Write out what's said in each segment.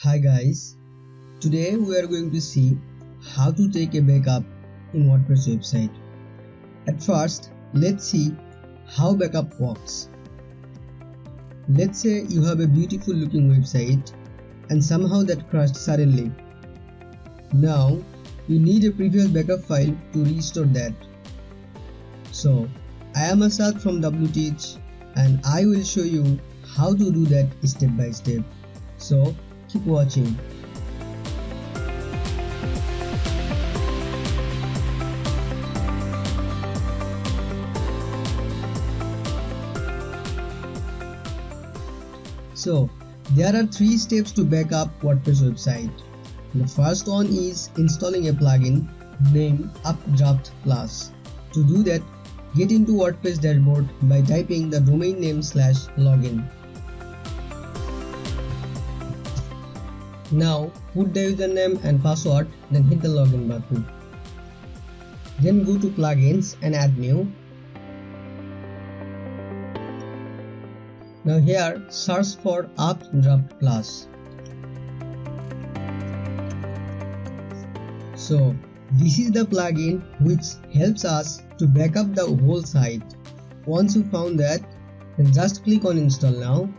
Hi guys, today we are going to see how to take a backup in WordPress website. At first, let's see how backup works. Let's say you have a beautiful looking website and somehow that crashed suddenly. Now, you need a previous backup file to restore that. So, I am Asad from WTech and I will show you how to do that step by step. So, keep watching. So, there are 3 steps to back up WordPress website. The first one is installing a plugin named UpdraftPlus. To do that, get into WordPress dashboard by typing the domain name /login. Now put the username and password, then hit the login button. Then go to plugins and add new. Now here search for UpdraftPlus. So this is the plugin which helps us to back up the whole site. Once you found that, then just click on install now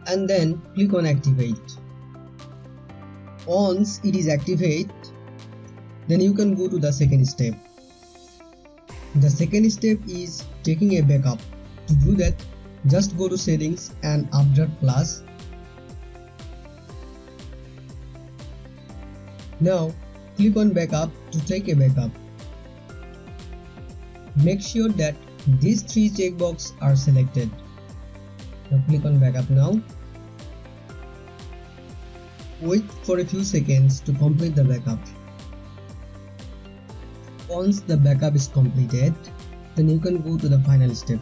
and then click on activate. Once it is activated, then you can go to the second step. The second step is taking a backup. To do that, just go to settings and UpdraftPlus. Now click on backup to take a backup. Make sure that these 3 checkboxes are selected. Now click on backup now. Wait for a few seconds to complete the backup. Once the backup is completed, then you can go to the final step.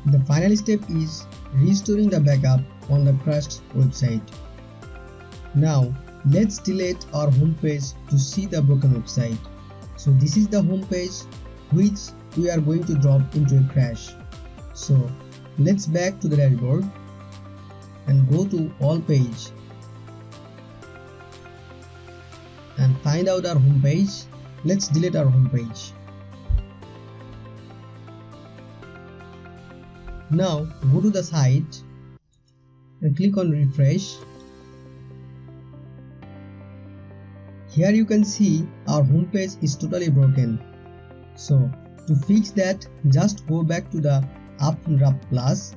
The final step is restoring the backup on the crashed website. Now let's delete our home page to see the broken website. So this is the home page which we are going to drop into a crash. So let's back to the dashboard and go to all page and find out our home page. Let's delete our home page. Now go to the site and click on refresh. Here you can see our home page is totally broken. So to fix that, just go back to the UpdraftPlus .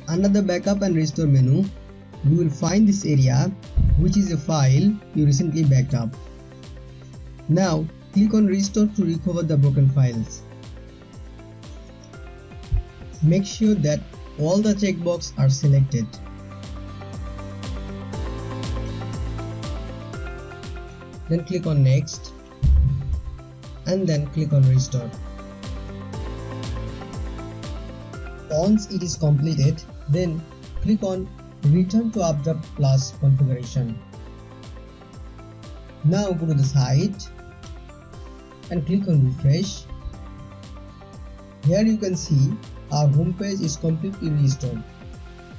Under the backup and restore menu, you will find this area which is a file you recently backed up. Now click on restore to recover the broken files. Make sure that all the checkboxes are selected. Then click on next and then click on restore. Once it is completed, then click on return to UpdraftPlus configuration. Now go to the site and click on refresh. Here you can see our home page is completely restored.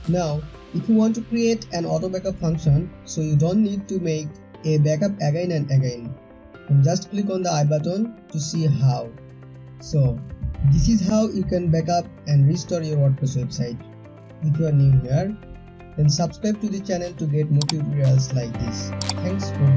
Now if you want to create an auto backup function, so you don't need to make a backup again and again, and just click on the I button to see how. So this is how you can backup and restore your WordPress website. If you are new here, then subscribe to the channel to get more tutorials like this. Thanks for